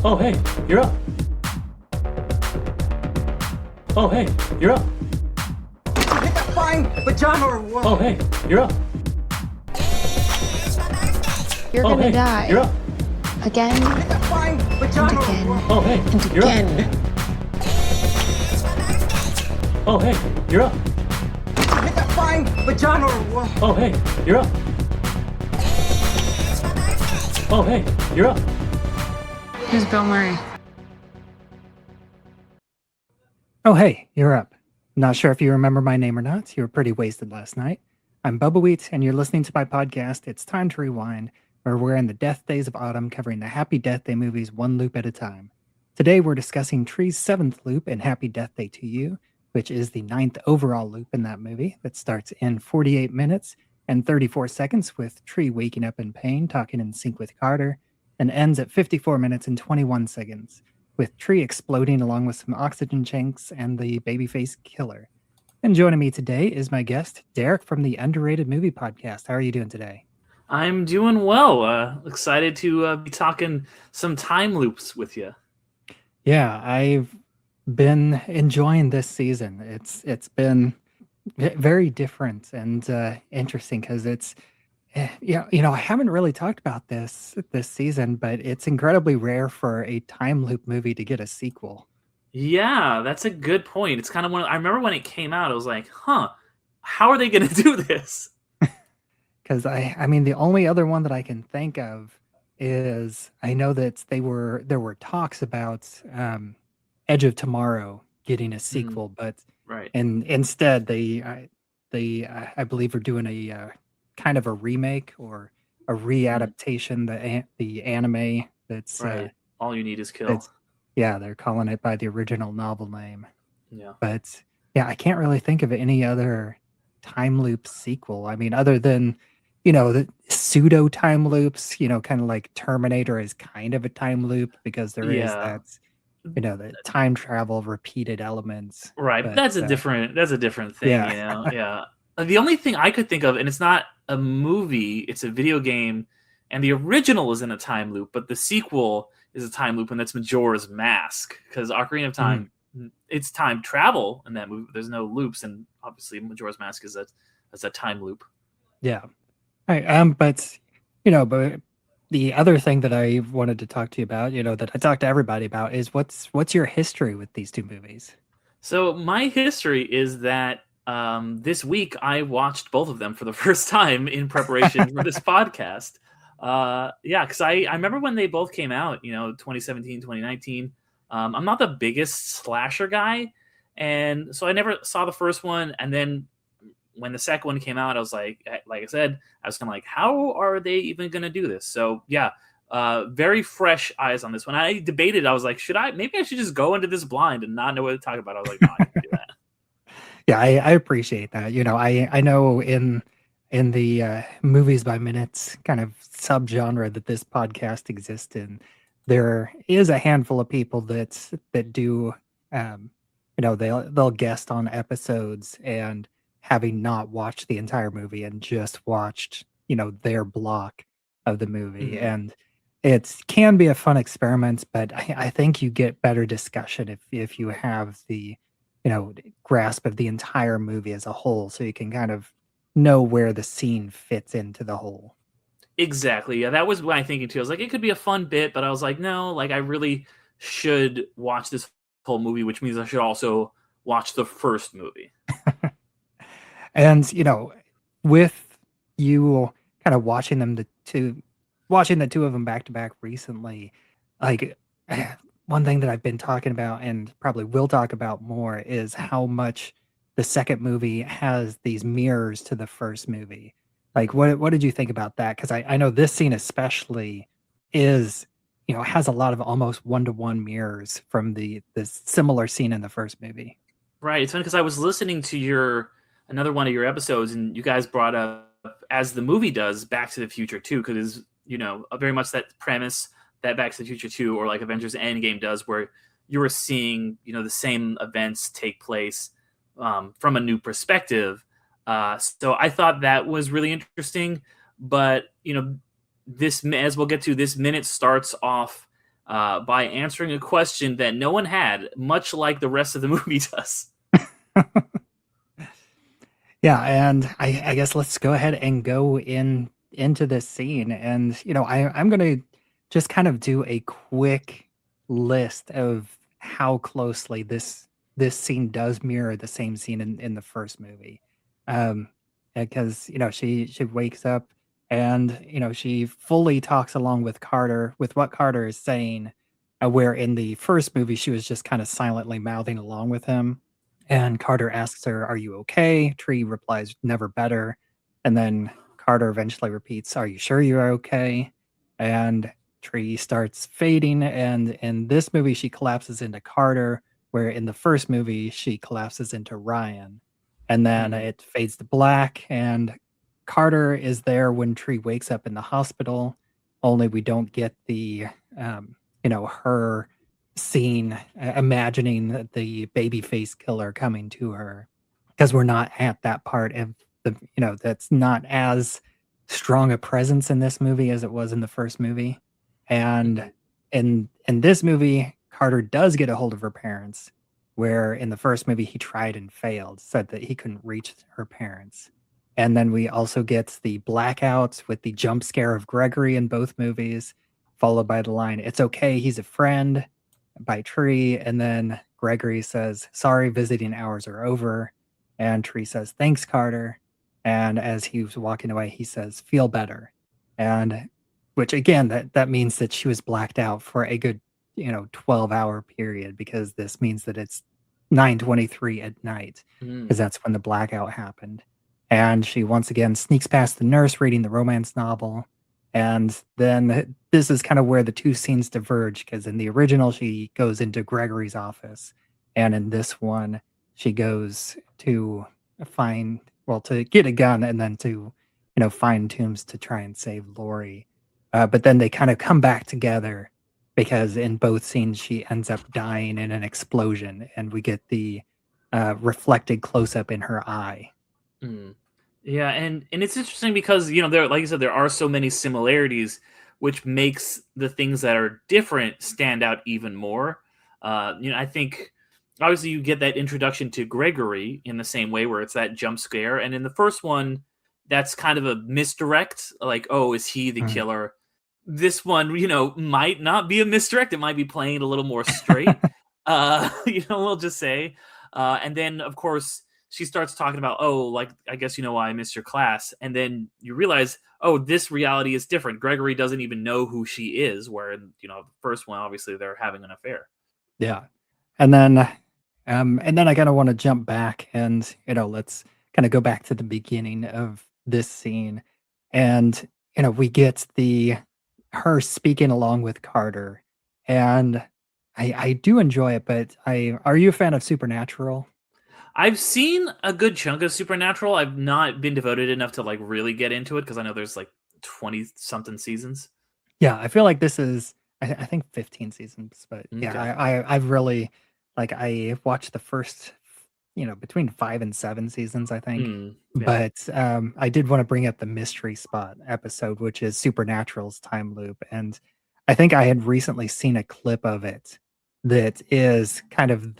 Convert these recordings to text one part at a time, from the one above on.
Oh, hey, you're up. Oh, hey, you're up. Hit that flying vagina or what? Oh, hey, you're up. You're Oh, gonna hey, die. you're up. Again Hit that flying vagina or again. what? Oh, hey, and you're again. up. Oh, hey, you're up. Hit that flying vagina or what? Oh, hey, you're up. Oh, hey, you're up. Who's Bill Murray? Oh, hey, you're up. Not sure if you remember my name or not. You were pretty wasted last night. I'm Bubbawheat, and you're listening to my podcast, It's Time to Rewind, where we're in the death days of autumn covering the Happy Death Day movies one loop at a time. Today, we're discussing Tree's seventh loop in Happy Death Day 2U, which is the ninth overall loop in that movie that starts in 48 minutes and 34 seconds with Tree waking up in pain, talking in sync with Carter, and ends at 54 minutes and 21 seconds with Tree exploding along with some oxygen tanks and the babyface killer. And joining me today is my guest, Derick from the Underrated Movie Podcast. How are you doing today? I'm doing well. Excited to be talking some time loops with you. Yeah, I've been enjoying this season. It's been very different and interesting because it's I haven't really talked about this season, but it's incredibly rare for a time loop movie to get a sequel. Yeah, that's a good point. It's kind of I remember when it came out, I was like, huh, how are they going to do this? Because I mean, the only other one that I can think of is I know that there were talks about Edge of Tomorrow getting a sequel, but Right. and instead they I believe are doing a kind of a remake or a readaptation the anime that's Right. All you need is kill. that's yeah, they're calling it by the original novel name. Yeah. But yeah, I can't really think of any other time loop sequel. I mean, other than, the pseudo time loops, kind of like Terminator is kind of a time loop because there is Yeah. that, the time travel repeated elements. Right. But But that's a different thing, yeah. Yeah. The only thing I could think of, and it's not a movie, it's a video game, and the original is in a time loop, but the sequel is a time loop, and that's Majora's Mask. Because Ocarina of Time, it's time travel in that movie, but there's no loops, and obviously Majora's Mask is a time loop. Yeah. Right. But but the other thing that I wanted to talk to you about, that I talk to everybody about is what's your history with these two movies? So my history is that this week I watched both of them for the first time in preparation for this podcast. Because I remember when they both came out, 2017, 2019. I'm not the biggest slasher guy, and so I never saw the first one. And then when the second one came out, I was like I said, I was kind of like, how are they even going to do this? So yeah, very fresh eyes on this one. I debated. I was like, maybe I should just go into this blind and not know what to talk about. I was like, no, I can do that. Yeah, I appreciate that. I know in the movies by minutes kind of subgenre that this podcast exists in, there is a handful of people that do they'll guest on episodes and having not watched the entire movie and just watched their block of the movie. And it can be a fun experiment, but I think you get better discussion if you have the grasp of the entire movie as a whole, so you can kind of know where the scene fits into the whole. Exactly. Yeah, that was my thinking too. I was like, it could be a fun bit, but I was like, no, like I really should watch this whole movie, which means I should also watch the first movie. And with you kind of watching the two of them back to back recently, like one thing that I've been talking about and probably will talk about more is how much the second movie has these mirrors to the first movie. Like, what did you think about that? Because I know this scene especially is, has a lot of almost one-to-one mirrors from the similar scene in the first movie. Right. It's funny because I was listening to another one of your episodes, and you guys brought up, as the movie does, Back to the Future 2, because very much that premise that Back to the Future 2 or like Avengers Endgame does, where you were seeing, the same events take place from a new perspective. So I thought that was really interesting. But, as we'll get to, this minute starts off by answering a question that no one had, much like the rest of the movie does. Yeah, and I guess let's go ahead and go into this scene. And I'm gonna just kind of do a quick list of how closely this scene does mirror the same scene in the first movie. Because she wakes up and she fully talks along with Carter with what Carter is saying, where in the first movie she was just kind of silently mouthing along with him. And Carter asks her, "Are you okay?" Tree replies, "Never better." And then Carter eventually repeats, "Are you sure you're okay?" And Tree starts fading. And in this movie, she collapses into Carter, where in the first movie, she collapses into Ryan. And then it fades to black. And Carter is there when Tree wakes up in the hospital, only we don't get the, her scene imagining the babyface killer coming to her, because we're not at that part of that's not as strong a presence in this movie as it was in the first movie. And in this movie, Carter does get a hold of her parents, where in the first movie he tried and failed, said that he couldn't reach her parents. And then we also get the blackouts with the jump scare of Gregory in both movies, followed by the line, "It's okay, he's a friend," by Tree. And then Gregory says, "Sorry, visiting hours are over." And Tree says, "Thanks, Carter." And as he was walking away, he says, "Feel better." And which again, that means that she was blacked out for a good 12-hour period, because this means that it's 9:23 at night, because that's when the blackout happened. And she once again sneaks past the nurse reading the romance novel. And then this is kind of where the two scenes diverge, because in the original, she goes into Gregory's office. And in this one, she goes to to get a gun and then to, find Toombs to try and save Lori. But then they kind of come back together, because in both scenes, she ends up dying in an explosion. And we get the reflected close-up in her eye. Yeah, and it's interesting because there, like you said, there are so many similarities, which makes the things that are different stand out even more. I think obviously you get that introduction to Gregory in the same way, where it's that jump scare, and in the first one, that's kind of a misdirect, like, oh, is he the killer? This one, might not be a misdirect; it might be playing it a little more straight. We'll just say, and then of course, she starts talking about, oh, like, I guess you know why I missed your class. And then you realize, oh, this reality is different. Gregory doesn't even know who she is, where in, the first one, obviously they're having an affair. Yeah. And then I kind of want to jump back and, let's kind of go back to the beginning of this scene. And, we get her speaking along with Carter. And I do enjoy it, but are you a fan of Supernatural? I've seen a good chunk of Supernatural. I've not been devoted enough to like really get into it, because I know there's like 20 something seasons. Yeah, I feel like this is I think 15 seasons, but yeah, Okay. I've really I watched the first between 5 and 7 seasons, I think. Yeah. But I did want to bring up the mystery spot episode, which is Supernatural's time loop, and I think I had recently seen a clip of it that is kind of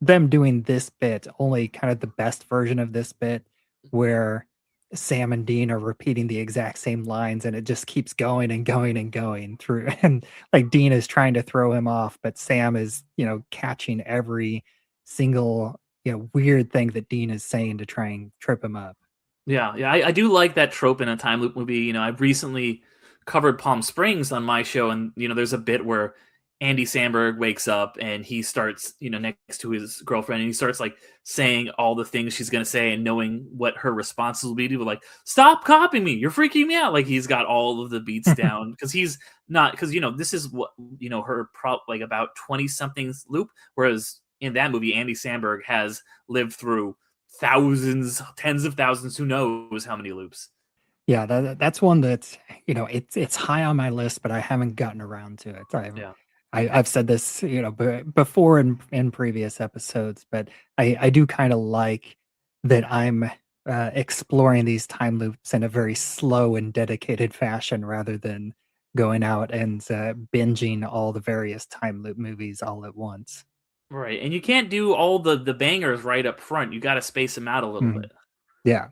them doing this bit, only kind of the best version of this bit, where Sam and Dean are repeating the exact same lines, and it just keeps going and going and going through. And like Dean is trying to throw him off, but Sam is, catching every single, weird thing that Dean is saying to try and trip him up. Yeah. I do like that trope in a time loop movie. I've recently covered Palm Springs on my show, and there's a bit where Andy Samberg wakes up and he starts, next to his girlfriend, and he starts like saying all the things she's gonna say, and knowing what her responses will be to, like, "Stop copying me, you're freaking me out." Like, he's got all of the beats down, because he's not, because this is what her like about 20 somethings loop, whereas in that movie Andy Samberg has lived through thousands, tens of thousands, who knows how many loops. Yeah, that's one that it's high on my list, but I haven't gotten around to it. Yeah. I've said this, before in previous episodes, but I do kind of like that I'm exploring these time loops in a very slow and dedicated fashion, rather than going out and binging all the various time loop movies all at once. Right, and you can't do all the bangers right up front. You got to space them out a little Mhm. bit. Yeah.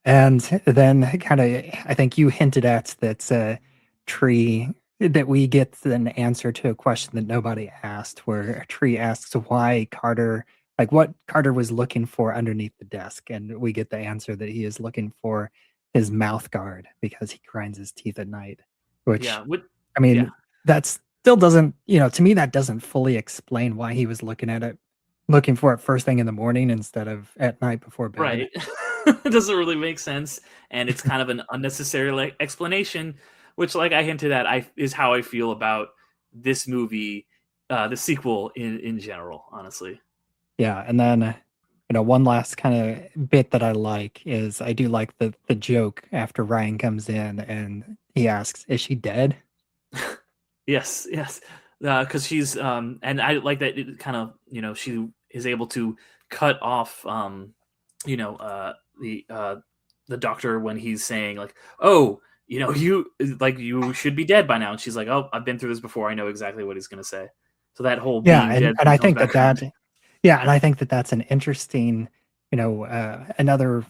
And then kind of, I think you hinted at that Tree, that we get an answer to a question that nobody asked, where Tree asks why Carter, like what Carter was looking for underneath the desk. And we get the answer that he is looking for his mouth guard because he grinds his teeth at night, which, Yeah, I yeah, mean, that still doesn't, to me, that doesn't fully explain why he was looking for it first thing in the morning instead of at night before bed. right. It doesn't really make sense, and it's kind of an unnecessary explanation, which, like I hinted at, I is how I feel about this movie, the sequel in general. Honestly, Yeah, and then one last kind of bit that I like is I do like the joke after Ryan comes in and he asks, "Is she dead?" yes, yes, because she's and I like that it kind of she is able to cut off you know uh the uh the doctor when he's saying like, oh, you should be dead by now, and she's like, oh, I've been through this before, I know exactly what he's gonna say. So that whole Yeah, being and dead and thing I comes think back around. I think that that's an interesting, another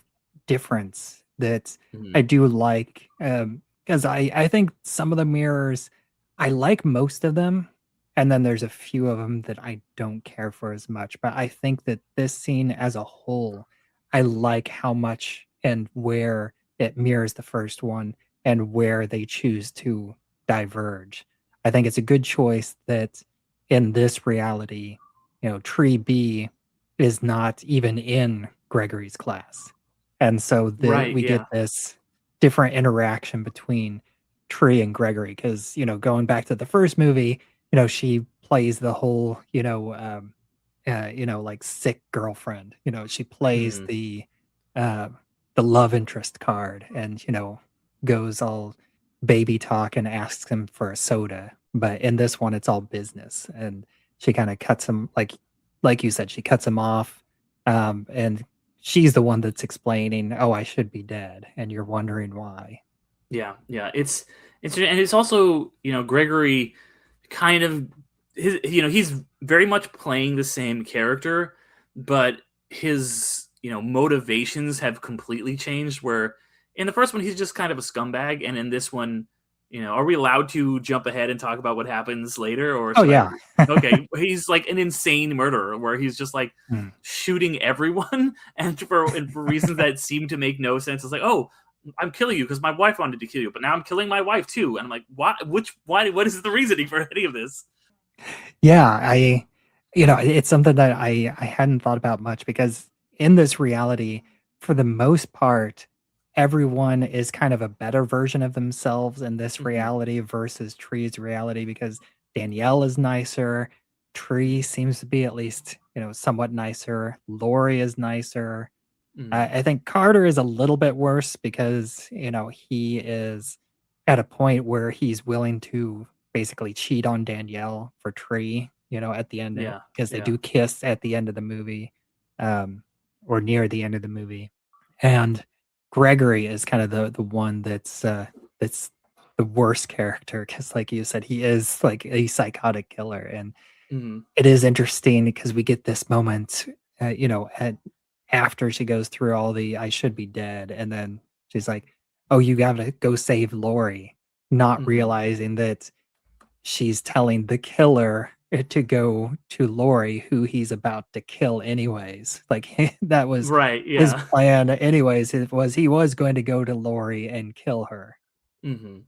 difference that I Mhm. do like, because I think some of the mirrors, I like most of them, and then there's a few of them that I don't care for as much. But I think that this scene as a whole, I like how much and where it mirrors the first one and where they choose to diverge. I think it's a good choice that in this reality, Tree B is not even in Gregory's class. And so Right, we get yeah. this different interaction between Tree and Gregory because, going back to the first movie, she plays the whole, like sick girlfriend. She plays Mhm. uh, the love interest card and, goes all baby talk and asks him for a soda. But in this one, it's all business. And she kind of cuts him, like you said, she cuts him off. And she's the one that's explaining, "Oh, I should be dead," and you're wondering why. Yeah, yeah. It's also, Gregory kind of he's very much playing the same character, but his, motivations have completely changed, where in the first one he's just kind of a scumbag, and in this one, are we allowed to jump ahead and talk about what happens later, or Oh should I? yeah. Okay, he's like an insane murderer where he's just like Mm. shooting everyone and for reasons that seem to make no sense. It's like, oh, I'm killing you because my wife wanted to kill you, but now I'm killing my wife too. And I'm like, what? What is the reasoning for any of this? Yeah, it's something that I hadn't thought about much because in this reality, for the most part, everyone is kind of a better version of themselves in this Hmm. reality versus Tree's reality because Danielle is nicer. Tree seems to be at least, somewhat nicer. Lori is nicer. Hmm. I think Carter is a little bit worse because, he is at a point where he's willing to basically cheat on Danielle for Tree, at the end Yeah, because they yeah. do kiss at the end of the movie, um, or near the end of the movie. And Gregory is kind of the one that's the worst character because, like you said, he is like a psychotic killer, and Hmm. it is interesting because we get this moment, at after she goes through all the "I should be dead," and then she's like, "Oh, you gotta go save Lori," not Hmm. realizing that she's telling the killer to go to Lori, who he's about to kill anyways. Like, that was Right. his Yeah. plan anyways. He was going to go to Lori and kill her. Hmm.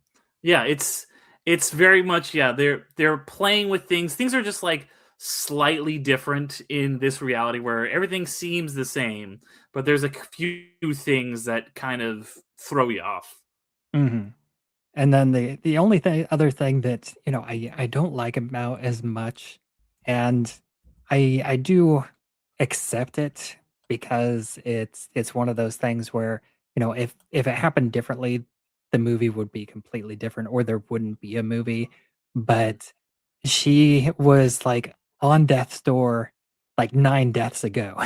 Yeah. It's very much, yeah. They're playing with things. Things are just like slightly different in this reality where everything seems the same, but there's a few things that kind of throw you off. Mhm. And then the only other thing that, I don't like about as much, and I do accept it because it's one of those things where, if it happened differently, the movie would be completely different or there wouldn't be a movie. Hmm. But she was like on death's door like 9 deaths ago.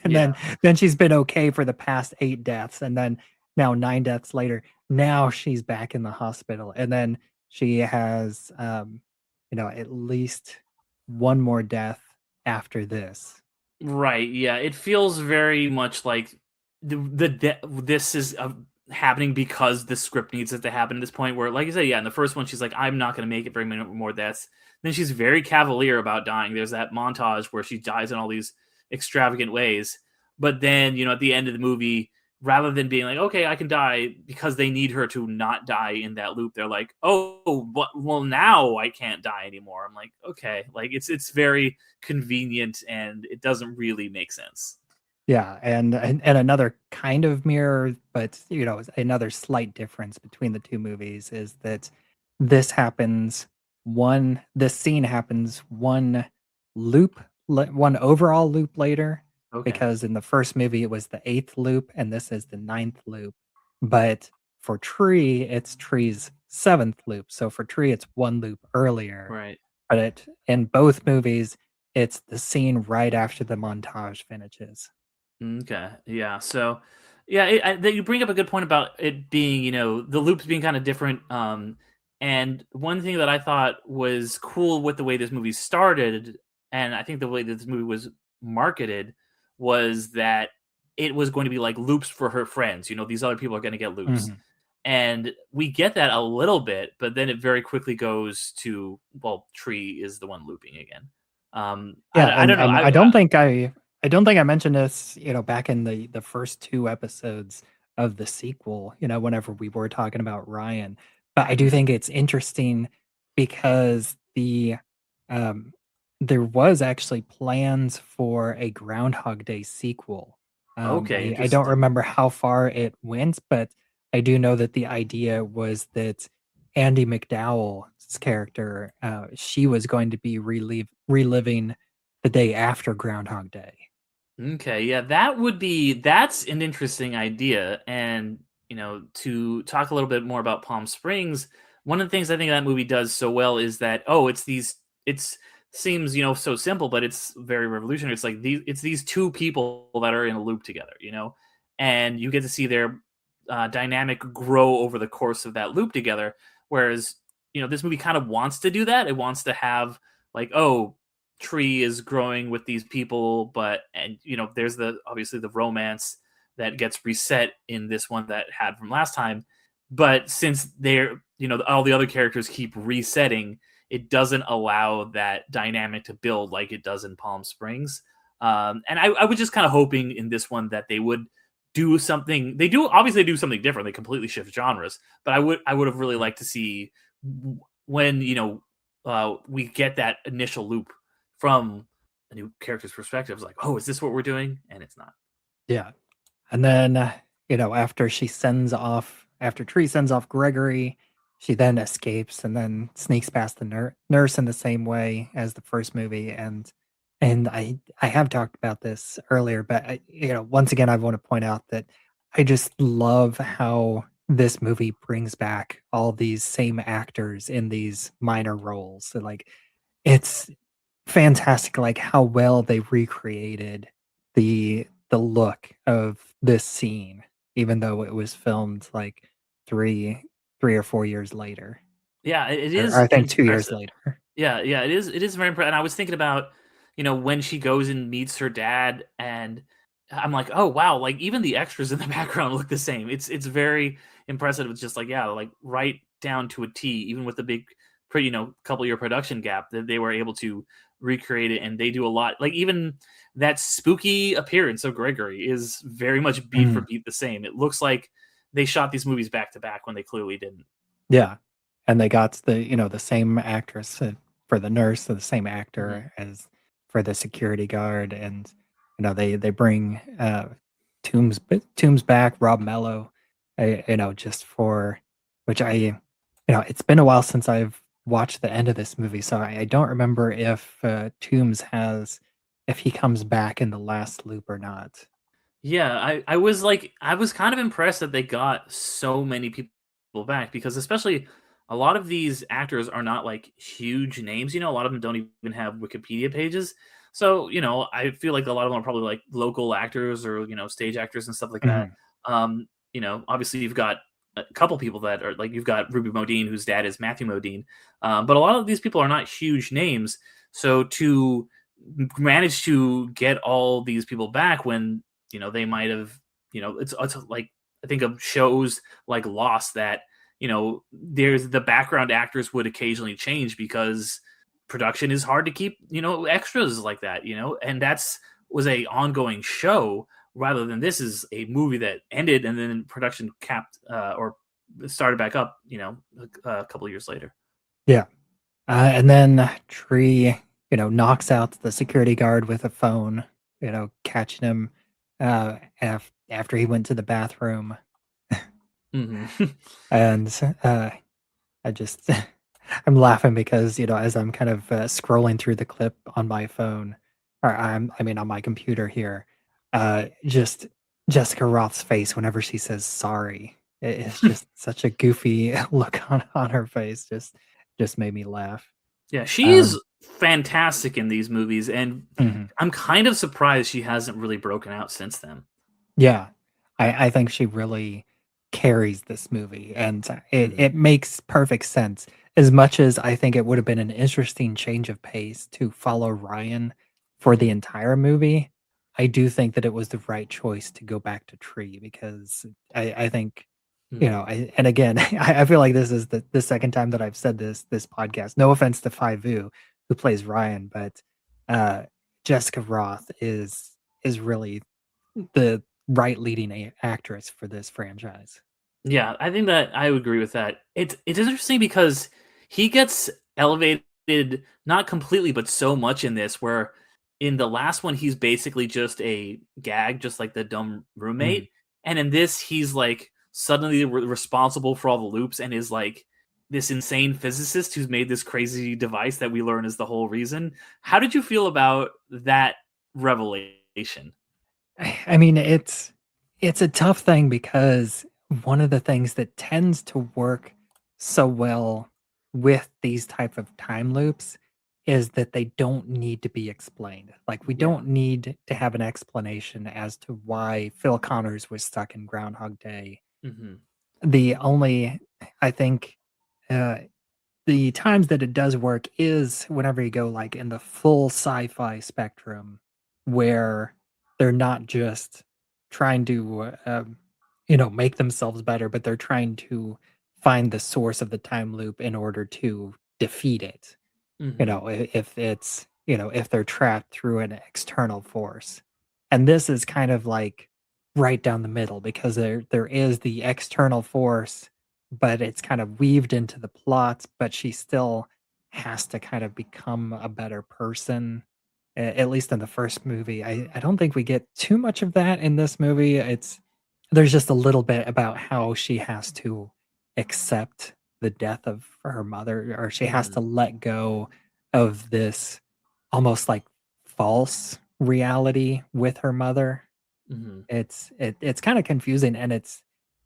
And Yeah. then she's been okay for the past 8 deaths, and then now 9 deaths later, now she's back in the hospital. And then she has, at least one more death after this. Right. Yeah. It feels very much like this is happening because the script needs it to happen at this point. Where, like you said, yeah, in the first one, she's like, "I'm not going to make it very many more deaths." Then she's very cavalier about dying. There's that montage where she dies in all these extravagant ways. But then, at the end of the movie, rather than being like, "Okay, I can die," because they need her to not die in that loop, they're like, "Oh, well, now I can't die anymore." I'm like, okay, like it's very convenient and it doesn't really make sense. Yeah, and another kind of mirror, but another slight difference between the two movies is that this scene happens one overall loop later, Okay. because in the first movie it was the eighth loop and this is the ninth loop. But for Tree, it's Tree's seventh loop. So for Tree, it's one loop earlier. Right. But in both movies, it's the scene right after the montage finishes. Okay. Yeah. So, yeah, you bring up a good point about it being, the loops being kind of different. And one thing that I thought was cool with the way this movie started, and I think the way that this movie was marketed, was that it was going to be like loops for her friends. These other people are going to get loops. Mhm. And we get that a little bit, but then it very quickly goes to, well, Tree is the one looping again. Yeah, I and don't know. and I don't think I mentioned this, back in the first two episodes of the sequel, whenever we were talking about Ryan. But I do Mhm. think it's interesting because um there was actually plans for a Groundhog Day sequel. Okay, I don't interesting. remember how far it went, but I do know that the idea was that Andy McDowell's character, she was going to be reliving the day after Groundhog Day. Okay, yeah, that's an interesting idea. And, to talk a little bit more about Palm Springs, one of the things I think that movie does so well is that, it's seems, so simple, but it's very revolutionary. It's like these two people that are in a loop together, and you get to see their dynamic grow over the course of that loop together. Whereas, this movie kind of wants to do that. It wants to have like, oh, Tree is growing with these people, but there's obviously the romance that gets reset in this one that had from last time. But since they're all the other characters keep resetting, it doesn't allow that dynamic to build like it does in Palm Springs. And I was just kind of hoping in this one that they would do something. They do obviously do something different. They completely shift genres, but I would have really liked to see when we get that initial loop from a new character's perspective. It's like, oh, is this what we're doing? And it's not. Yeah. And then, after Tree sends off Gregory, she then escapes and then sneaks past the nurse in the same way as the first movie. And I have talked about this earlier, but once again, I want to point out that I just love how this movie brings back all these same actors in these minor roles. So, like, it's fantastic, like, how well they recreated the look of this scene, even though it was filmed, like, 3 3 or 4 years later, Yeah, it or is I think 2 years impressive. later. Yeah, yeah, it is very impressive. And I was thinking about, when she goes and meets her dad, and I'm like, oh wow, like even the extras in the background look the same. It's very impressive. It's just like, yeah, like right down to a T, even with the big, pretty, couple year production gap, that they were able to recreate it. And they do a lot. Like even that spooky appearance of Gregory is very much beat for Mm, beat the same. It looks like they shot these movies back to back when they clearly didn't. yeah, and they got the same actress, for the nurse, the same Mhm. actor as for the security guard, and, they bring, Toombs back, Rob Mello, just for which it's been a while since I've watched the end of this movie, so I don't remember if he comes back in the last loop or not. Yeah, I was kind of impressed that they got so many people back, because especially a lot of these actors are not like huge names. A lot of them don't even have Wikipedia pages. So, I feel like a lot of them are probably like local actors or, stage actors and stuff like that. Mhm. Obviously you've got a couple people that are like, you've got Ruby Modine, whose dad is Matthew Modine, but a lot of these people are not huge names. So to manage to get all these people back when they might have, it's like, I think of shows like Lost that there's the background actors would occasionally change because production is hard to keep extras like that, and that's was a ongoing show rather than this is a movie that ended and then production capped or started back up, a couple of years later. Yeah. And then Tree, knocks out the security guard with a phone, catching him after he went to the bathroom. Mm-hmm. And I just, I'm laughing because, as I'm kind of scrolling through the clip on my phone, or on my computer here, just Jessica Roth's face whenever she says sorry. It's just such a goofy look on her face. Just made me laugh. Yeah, she is fantastic in these movies, and Mhm. I'm kind of surprised she hasn't really broken out since then. Yeah, I think she really carries this movie, and Mhm. it makes perfect sense. As much as I think it would have been an interesting change of pace to follow Ryan for the entire movie, I do think that it was the right choice to go back to Tree because I think Mhm. and again, I feel like this is the second time that I've said this podcast. No offense to Fivu, who plays Ryan, but Jessica Roth is really the right leading actress for this franchise. Yeah, I think that I would agree with that. It's interesting because he gets elevated, not completely, but so much in this, where in the last one he's basically just a gag, just like the dumb Mhm. roommate, and in this he's like suddenly responsible for all the loops and is like this insane physicist who's made this crazy device that we learn is the whole reason. How did you feel about that revelation? I mean, it's a tough thing because one of the things that tends to work so well with these type of time loops is that they don't need to be explained. Like we Yeah. don't need to have an explanation as to why Phil Connors was stuck in Groundhog Day. Hmm. The only I think uh the times that it does work is whenever you go like in the full sci-fi spectrum where they're not just trying to make themselves better, but they're trying to find the source of the time loop in order to defeat it. Hmm. If it's if they're trapped through an external force. And this is kind of like right down the middle because there is the external force, but it's kind of weaved into the plot, but she still has to kind of become a better person. At least in the first movie. I don't think we get too much of that in this movie. There's just a little bit about how she has to accept the death of her mother, or she has to Hmm. let go of this almost like false reality with her mother. Hmm. It's kind of confusing, and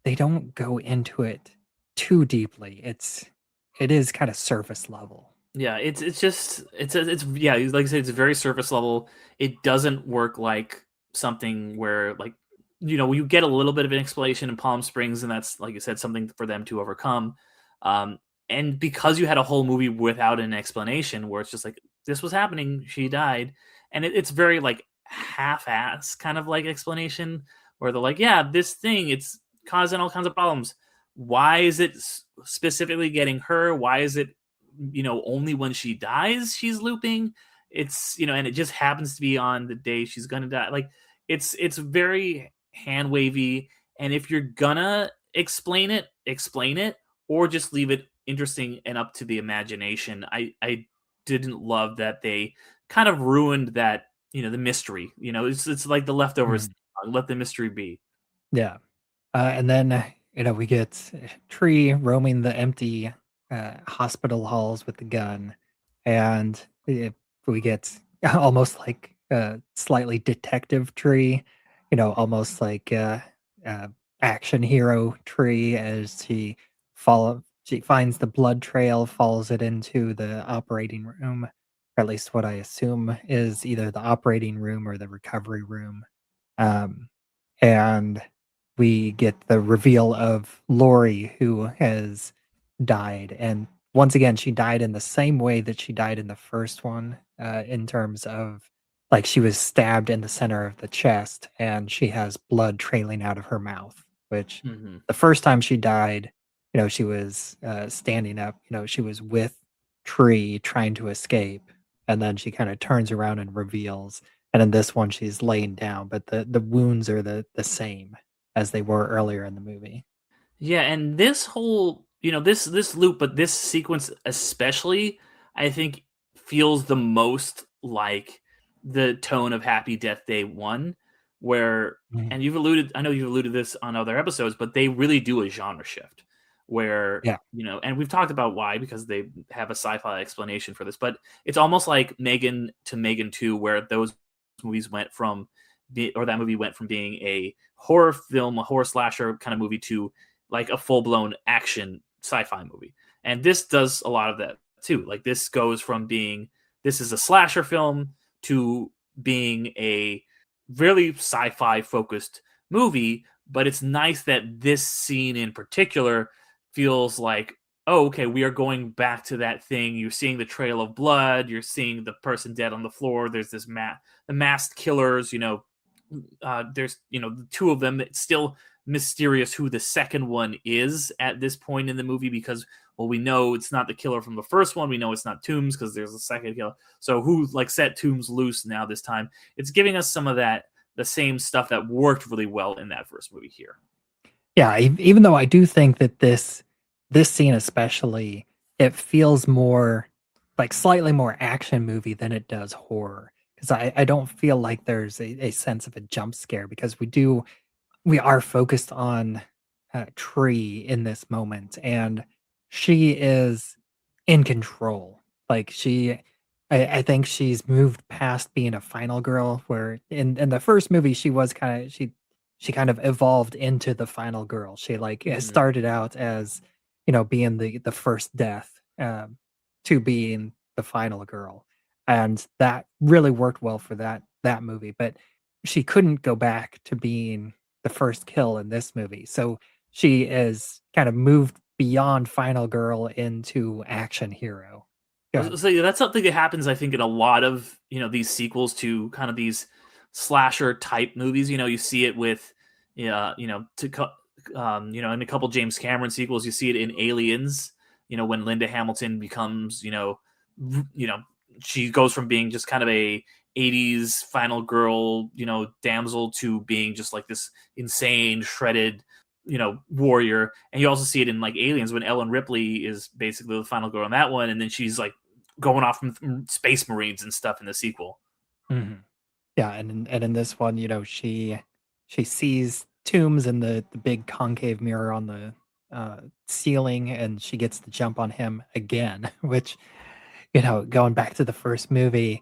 they don't go into it too deeply. It is kind of surface level. Yeah, it's just it's yeah, like I said, it's very surface level. It doesn't work like something where like you get a little bit of an explanation in Palm Springs, and that's like you said, something for them to overcome. Um, and because you had a whole movie without an explanation, where it's just like this was happening, she died, and it's very like half-ass kind of like explanation where they're like, yeah, this thing it's causing all kinds of problems. Why is it specifically getting her? Why is it only when she dies she's looping? It's and it just happens to be on the day she's gonna die. Like it's very hand wavy, and if you're gonna explain it, or just leave it interesting and up to the imagination. I didn't love that they kind of ruined that, the mystery. It's like the leftovers. Mhm. Let the mystery be. Yeah. And then, we get Tree roaming the empty hospital halls with the gun, and we get almost like a slightly detective Tree, almost like uh, action hero Tree as she finds the blood trail, follows it into the operating room, or at least what I assume is either the operating room or the recovery room. Um, and we get the reveal of Lori, who has died. And once again, she died in the same way that she died in the first one, in terms of like she was stabbed in the center of the chest and she has blood trailing out of her mouth, which Hmm. the first time she died, she was standing up, she was with Tree trying to escape. And then she kind of turns around and reveals. And in this one, she's laying down, but the wounds are the same as they were earlier in the movie. Yeah, and this whole, this loop, but this sequence especially, I think feels the most like the tone of Happy Death Day 1, where, Mhm. and I know you've alluded this on other episodes, but they really do a genre shift where, Yeah. and we've talked about why, because they have a sci-fi explanation for this, but it's almost like Megan to Megan 2, where those movies went from, or that movie went from being a horror film, a horror slasher kind of movie to like a full-blown action sci-fi movie. And this does a lot of that too. Like this goes from being, this is a slasher film, to being a really sci-fi focused movie. But it's nice that this scene in particular feels like, oh, okay, we are going back to that thing. You're seeing the trail of blood, you're seeing the person dead on the floor, there's this the masked killers, there's the two of them. It's still mysterious who the second one is at this point in the movie, because, well, we know it's not the killer from the first one, we know it's not Toombs because there's a second killer. So who like set Toombs loose now this time? It's giving us some of that, the same stuff that worked really well in that first movie here. Yeah, even though I do think that this scene especially, it feels more like slightly more action movie than it does horror. Because I don't feel like there's a sense of a jump scare, because we are focused on Tree in this moment, and she is in control. Like I think she's moved past being a final girl, where in the first movie she was she kind of evolved into the final girl. She like Mhm. started out as being the first death, to being the final girl, and that really worked well for that movie. But she couldn't go back to being the first kill in this movie. So she is kind of moved beyond final girl into action hero. Go ahead. So yeah, that's something that happens, I think, in a lot of these sequels to kind of these slasher type movies. You see it with, in a couple James Cameron sequels. You see it in Aliens. When Linda Hamilton becomes, she goes from being just kind of a 80s final girl, damsel, to being just like this insane shredded warrior. And you also see it in like Aliens, when Ellen Ripley is basically the final girl in that one, and then she's like going off from Space Marines and stuff in the sequel. Mhm. Yeah, and in this one, she sees Tombs in the big concave mirror on the ceiling, and she gets the jump on him again, which going back to the first movie,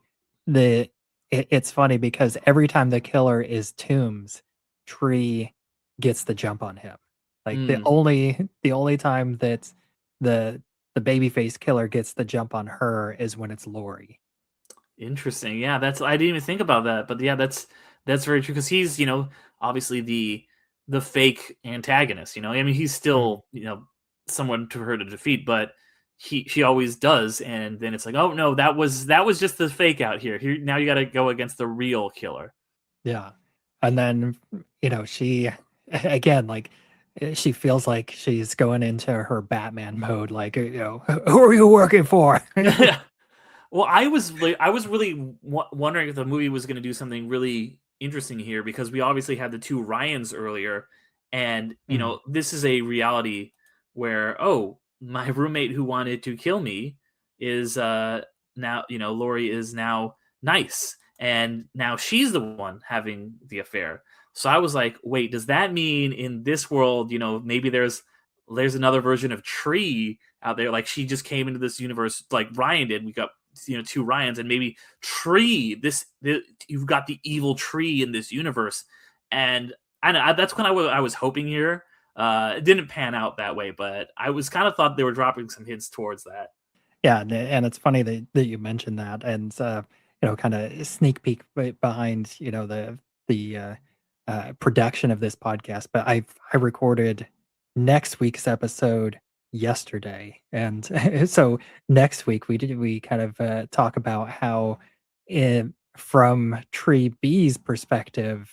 it's funny because every time the killer is Tombs, Tree gets the jump on him. Like the Mm, only time that the the babyface killer gets the jump on her is when it's Lori. interesting. Yeah, I didn't even think about that, but yeah, that's very true, because he's obviously the fake antagonist. I mean, he's Mhm. still someone to her to defeat, but she always does, and then it's like, oh no, that was just the fake out here. Here now you got to go against the real killer. Yeah. And then, she again, like she feels like she's going into her Batman mode, like, who are you working for? Well, I was really wondering if the movie was going to do something really interesting here, because we obviously had the two Ryans earlier, and Mhm. this is a reality where, oh, my roommate who wanted to kill me is now, Lori is now nice, and now she's the one having the affair. So I was like, wait, does that mean in this world, maybe there's another version of Tree out there? Like she just came into this universe like Ryan did. We got two Ryans, and maybe Tree. You've got the evil Tree in this universe, and that's when I was hoping here. It didn't pan out that way, but I was kind of thought they were dropping some hints towards that. Yeah, and it's funny that you mentioned that, and kind of sneak peek behind, the production of this podcast, but I recorded next week's episode yesterday, and so next week we kind of talk about how, from Tree B's perspective,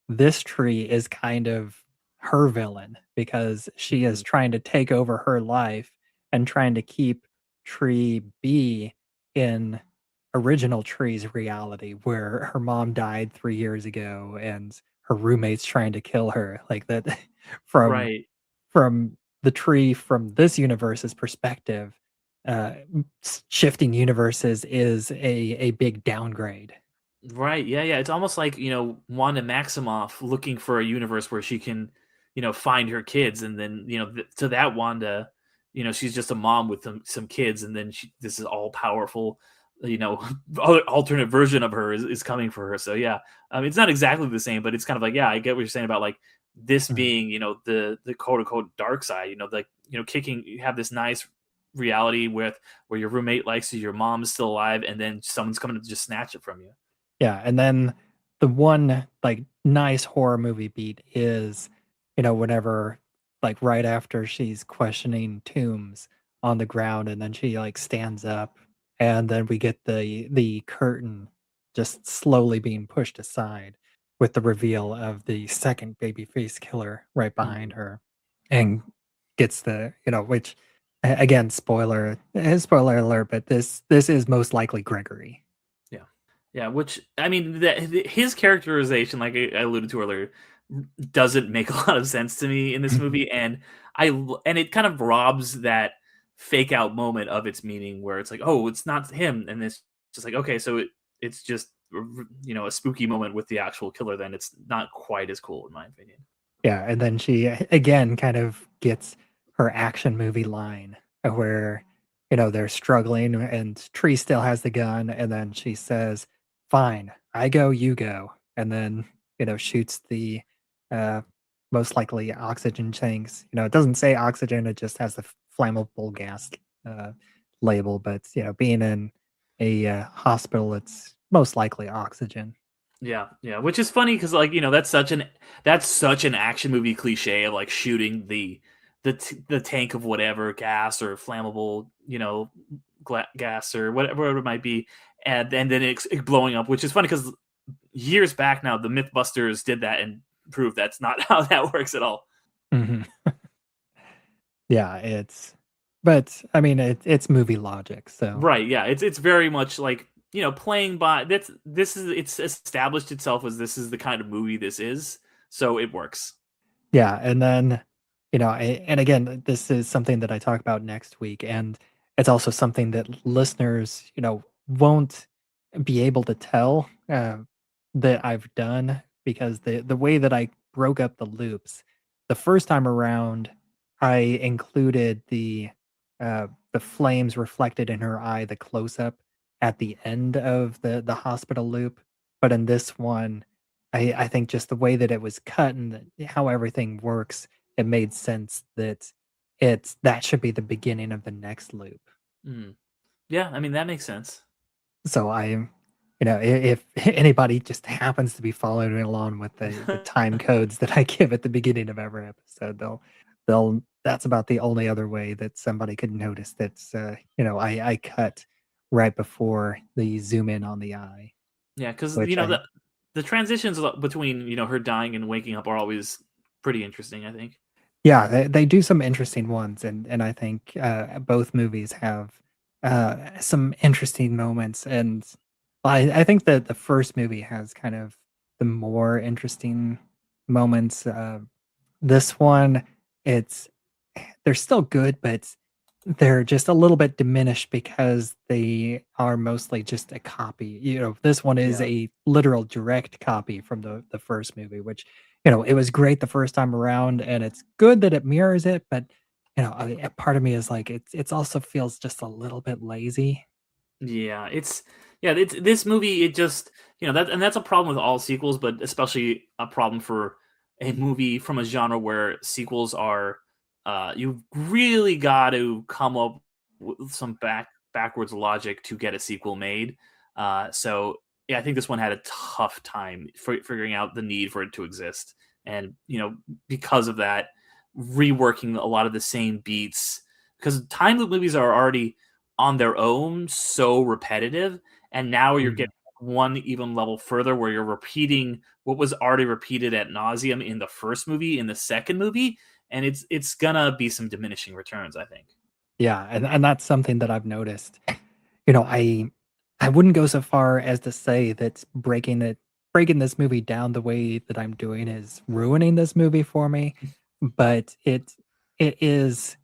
this tree is kind of her villain because she is trying to take over her life and trying to keep Tree B in original Tree's reality where her mom died 3 years ago and her roommate's trying to kill her, like that. from Right. from the Tree from this universe's perspective, shifting universes is a big downgrade. Right. Yeah. Yeah. It's almost like, Wanda Maximoff looking for a universe where she can, find her kids. And then, to that Wanda, she's just a mom with some kids. And then this is all powerful, alternate version of her is coming for her. So, yeah, it's not exactly the same, but it's kind of like, yeah, I get what you're saying about like this Mhm. being, the quote unquote dark side, like, kicking, you have this nice reality where your roommate likes you, your mom is still alive, and then someone's coming to just snatch it from you. Yeah, and then the one, like, nice horror movie beat is, whenever, like, right after she's questioning Toombs on the ground, and then she, like, stands up, and then we get the curtain just slowly being pushed aside with the reveal of the second babyface killer right behind Mhm. her, and gets which, again, spoiler alert, but this is most likely Gregory. Yeah. Yeah, which I mean, his characterization, like I alluded to earlier, doesn't make a lot of sense to me in this movie, and and it kind of robs that fake out moment of its meaning, where it's like, oh, it's not him, and it's just like, okay, so it's just a spooky moment with the actual killer. Then it's not quite as cool, in my opinion. Yeah, and then she again kind of gets her action movie line, where, they're struggling and Tree still has the gun, and then she says, "Fine, I go, you go," and then, shoots the, uh, most likely oxygen tanks. It doesn't say oxygen, it just has the flammable gas, uh, label, but, being in a, hospital, it's most likely oxygen. Yeah, yeah, which is funny because, like, that's such an action movie cliche of like shooting the tank of whatever gas or flammable, gas or whatever it might be, and then it blowing up. Which is funny because years back now, the MythBusters did that and proved that's not how that works at all. Mhm. Yeah, but, I mean, it's movie logic, so Right? Yeah, it's very much like, playing by it's established itself as this is the kind of movie this is, so it works. yeah, and then, and again, this is something that I talk about next week, and it's also something that listeners, won't be able to tell, that I've done because the way that I broke up the loops, the first time around, I included the flames reflected in her eye, the close up at the end of the hospital loop. But in this one, I think just the way that it was cut and how everything works, it made sense that that should be the beginning of the next loop. Mm. Yeah, I mean that makes sense. So if anybody just happens to be following along with the time codes that I give at the beginning of every episode, they'll that's about the only other way that somebody could notice that's I cut right before the zoom in on the eye, Yeah, because which I the transitions between her dying and waking up are always pretty interesting, I think. yeah, they do some interesting ones, and I think both movies have some interesting moments, and I think that the first movie has kind of the more interesting moments. This one, it's they're still good, but they're just a little bit diminished because they are mostly just a copy. This one is Yeah. a literal direct copy from the first movie, which, it was great the first time around, and it's good that it mirrors it, but, a part of me is like, it's also feels just a little bit lazy. Yeah, it's this movie, it just, that's a problem with all sequels, but especially a problem for a movie from a genre where sequels are, you've really got to come up with some backwards logic to get a sequel made. So yeah, I think this one had a tough time figuring out the need for it to exist, and because of that, reworking a lot of the same beats, because time loop movies are already on their own so repetitive, and now you're getting one even level further where you're repeating what was already repeated ad nauseum in the first movie in the second movie, and it's gonna be some diminishing returns, I think. Yeah, and that's something that I've noticed. I wouldn't go so far as to say that breaking this movie down the way that I'm doing is ruining this movie for me, but it is,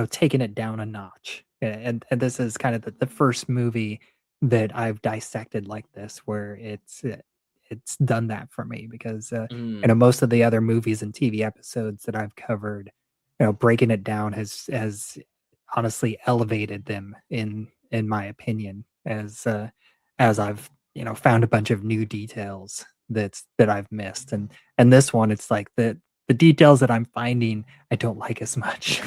taking it down a notch. And this is kind of the first movie that I've dissected like this where it's done that for me because most of the other movies and TV episodes that I've covered, breaking it down has honestly elevated them in my opinion as I've found a bunch of new details that I've missed and this one it's like the details that I'm finding I don't like as much.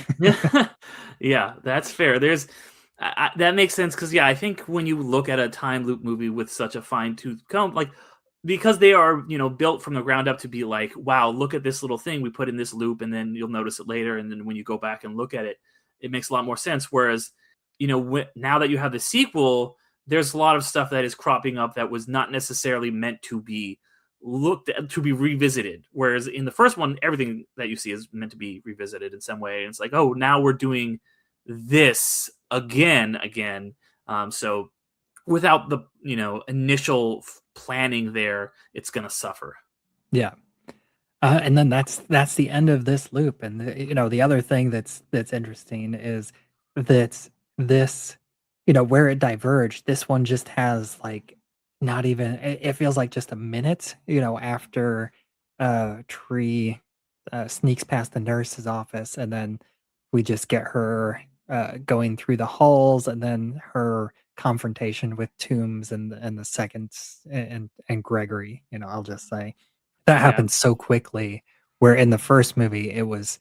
Yeah, that's fair. That makes sense because I think when you look at a time loop movie with such a fine tooth comb, like because they are built from the ground up to be like, wow, look at this little thing we put in this loop, and then you'll notice it later, and then when you go back and look at it, it makes a lot more sense. Whereas now that you have the sequel, there's a lot of stuff that is cropping up that was not necessarily meant to be looked at, to be revisited. Whereas in the first one, everything that you see is meant to be revisited in some way. And it's like, oh, now we're doing this again. So without the initial planning there, it's gonna suffer. Yeah. And then that's the end of this loop. And the other thing that's interesting is that this, where it diverged, this one just has like not even it feels like just a minute, after Tree sneaks past the nurse's office, and then we just get her going through the halls, and then her confrontation with Toombs and the seconds and Gregory. I'll just say that happened so quickly. Where in the first movie, it was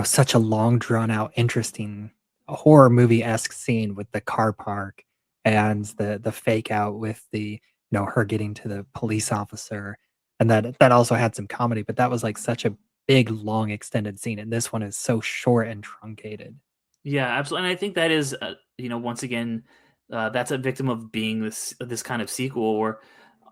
such a long, drawn out, interesting horror movie-esque scene with the car park and the fake out with the her getting to the police officer, and that also had some comedy, but that was like such a big, long, extended scene, and this one is so short and truncated. Yeah, absolutely. And I think that is, once again, that's a victim of being this kind of sequel, where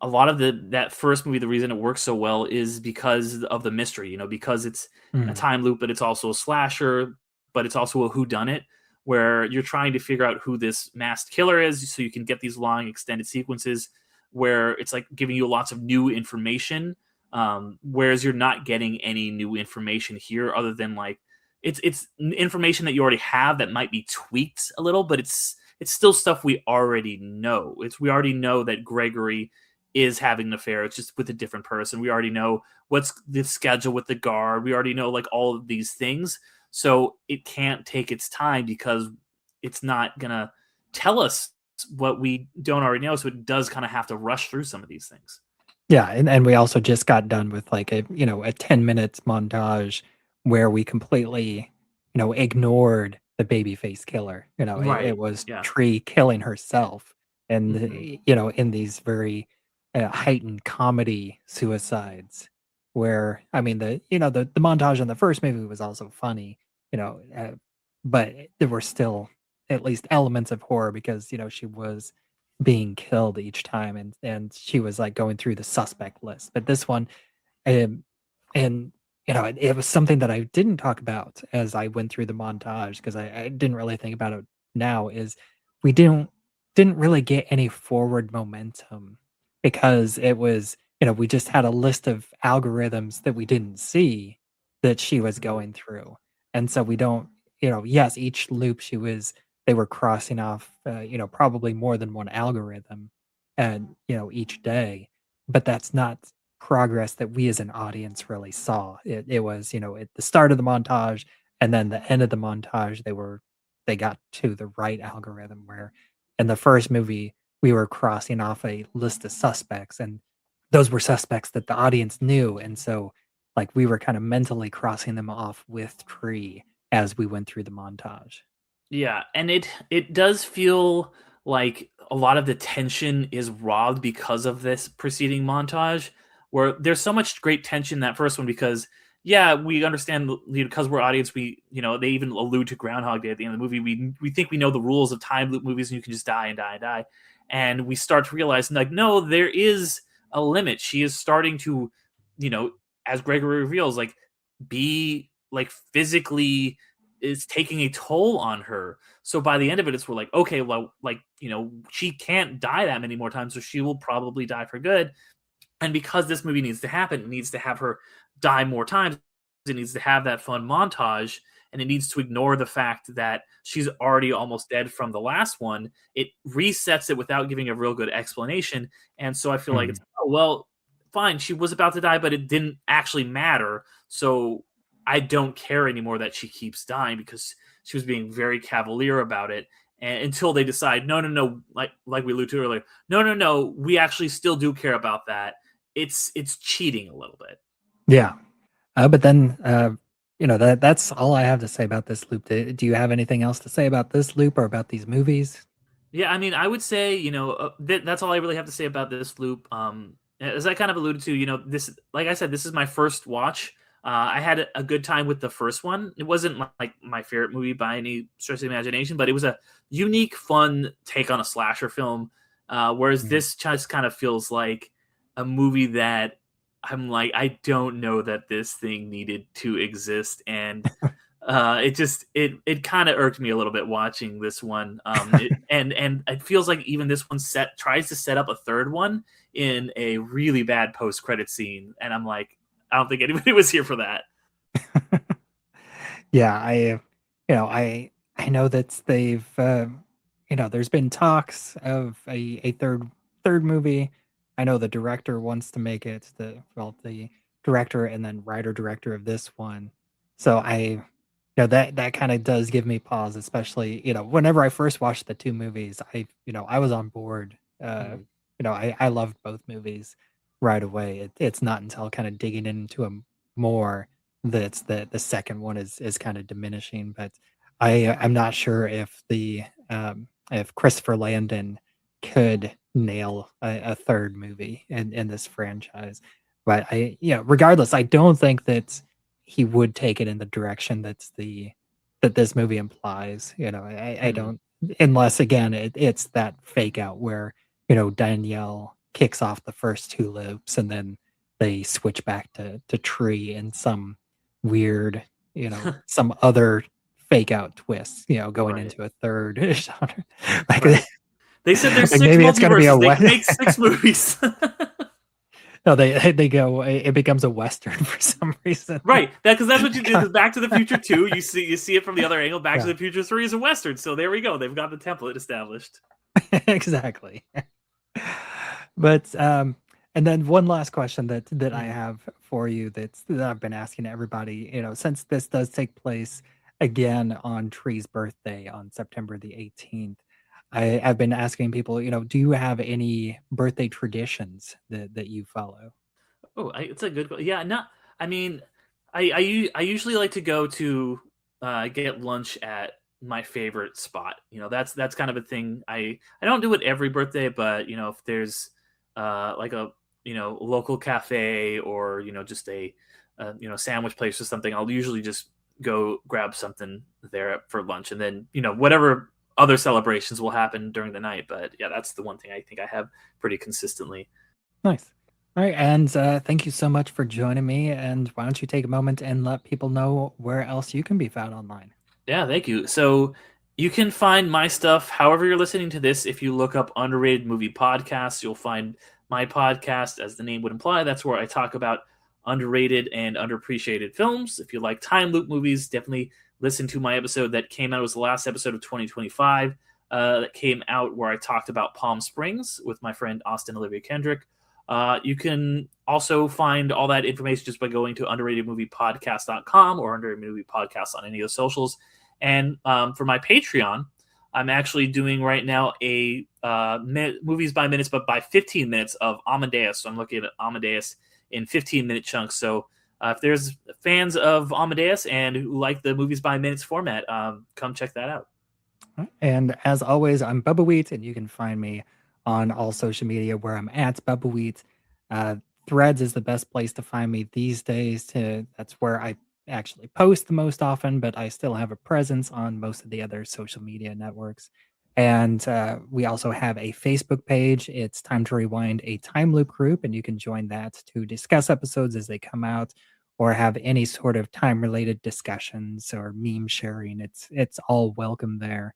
a lot of that first movie, the reason it works so well is because of the mystery. Because it's a time loop, but it's also a slasher, but it's also a whodunit, where you're trying to figure out who this masked killer is, so you can get these long extended sequences where it's like giving you lots of new information, whereas you're not getting any new information here other than like it's information that you already have that might be tweaked a little, but it's still stuff we already know. We already know that Gregory is having an affair. It's just with a different person. We already know what's the schedule with the guard. We already know like all of these things. So it can't take its time because it's not gonna tell us what we don't already know. So it does kind of have to rush through some of these things. Yeah, and we also just got done with like a 10 minutes montage where we completely ignored the babyface killer. Right. It was Yeah. Tree killing herself, and in these very heightened comedy suicides. Where I mean the montage in the first movie was also funny, but there were still at least elements of horror because she was being killed each time, and she was like going through the suspect list. But this one, and it was something that I didn't talk about as I went through the montage because I didn't really think about it now. Is we didn't really get any forward momentum because it was we just had a list of algorithms that we didn't see that she was going through, and so we don't yes, each loop they were crossing off, probably more than one algorithm and, each day, but that's not progress that we as an audience really saw. It was, at the start of the montage and then the end of the montage, they got to the right algorithm where in the first movie, we were crossing off a list of suspects and those were suspects that the audience knew. And so like we were kind of mentally crossing them off with Tree as we went through the montage. Yeah, and it does feel like a lot of the tension is robbed because of this preceding montage, where there's so much great tension in that first one because yeah, we understand because we're audience, we they even allude to Groundhog Day at the end of the movie. We think we know the rules of time loop movies, and you can just die and die and die, and we start to realize like no, there is a limit. She is starting to, as Gregory reveals, like be like physically is taking a toll on her. So by the end of it, we're like, okay, well, like, she can't die that many more times, so she will probably die for good. And because this movie needs to happen, it needs to have her die more times. It needs to have that fun montage, and it needs to ignore the fact that she's already almost dead from the last one. It resets it without giving a real good explanation. And so I feel like it's, oh, well, fine, she was about to die, but it didn't actually matter. So I don't care anymore that she keeps dying because she was being very cavalier about it. And until they decide, no, like we alluded to earlier, no, we actually still do care about that. It's cheating a little bit. Yeah. But then, that's all I have to say about this loop. Do you have anything else to say about this loop or about these movies? Yeah, I mean, I would say, that's all I really have to say about this loop. As I kind of alluded to, this, like I said, this is my first watch. I had a good time with the first one. It wasn't like my favorite movie by any stretch of the imagination, but it was a unique, fun take on a slasher film. Whereas this just kind of feels like a movie that I'm like, I don't know that this thing needed to exist. And it kind of irked me a little bit watching this one. And it feels like even this one tries to set up a third one in a really bad post-credit scene. And I'm like, I don't think anybody was here for that. Yeah, I know that they've, there's been talks of a third movie. I know the director wants to make it the director and then writer director of this one. So that kind of does give me pause, especially, whenever I first watched the two movies, I was on board. I loved both movies right away. It's not until kind of digging into them more that the second one is kind of diminishing. But I'm not sure if if Christopher Landon could nail a third movie in this franchise. But regardless, I don't think that he would take it in the direction that this movie implies. I don't, unless again it's that fake out where Danielle kicks off the first two loops and then they switch back to Tree in some weird, some other fake out twist, going into a third genre. Like, they said there's six maybe it's going to be they can make 6 movies. No, they go. It becomes a Western for some reason, right? Because that's what you did. Back to the Future 2. You see it from the other angle. Back to the Future 3 is a Western. So there we go. They've got the template established. Exactly. But and then one last question that I have for you that I've been asking everybody. Since this does take place again on Tree's birthday on September the 18th. I've been asking people, do you have any birthday traditions that you follow? Oh, it's a good. Yeah, no, I mean, I usually like to go to get lunch at my favorite spot. That's kind of a thing. I don't do it every birthday, but if there's like a local cafe or just a sandwich place or something, I'll usually just go grab something there for lunch, and then whatever other celebrations will happen during the night. But yeah, that's the one thing I think I have pretty consistently. Nice. All right. And thank you so much for joining me. And why don't you take a moment and let people know where else you can be found online? Yeah, thank you. So you can find my stuff however you're listening to this. If you look up Underrated Movie Podcasts, you'll find my podcast, as the name would imply. That's where I talk about underrated and underappreciated films. If you like time loop movies, definitely listen to my episode that came out. It was the last episode of 2025 that came out where I talked about Palm Springs with my friend Austin Olivia Kendrick. You can also find all that information just by going to underratedmoviepodcast.com or Underrated Movie Podcast on any of the socials. And for my Patreon, I'm actually doing right now a movies by minutes, but by 15 minutes of Amadeus. So I'm looking at Amadeus in 15-minute chunks. So if there's fans of Amadeus and who like the movies by minutes format, come check that out. And as always, I'm Bubbawheat, and you can find me on all social media where I'm at Bubbawheat. Threads is the best place to find me these days. That's where I actually post the most often, but I still have a presence on most of the other social media networks. And we also have a Facebook page. It's Time to Rewind, a time loop group, and you can join that to discuss episodes as they come out or have any sort of time related discussions or meme sharing. It's all welcome there.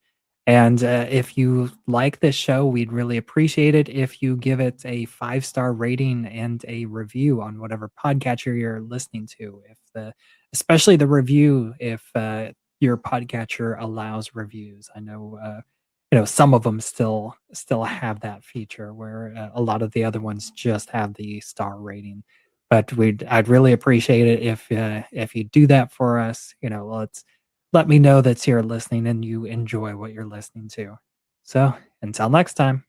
And if you like this show, we'd really appreciate it if you give it a 5-star rating and a review on whatever podcatcher you're listening to. Especially the review, if your podcatcher allows reviews. I know some of them still have that feature where a lot of the other ones just have the star rating. But I'd really appreciate it if you do that for us. Let me know that you're listening and you enjoy what you're listening to. So until next time.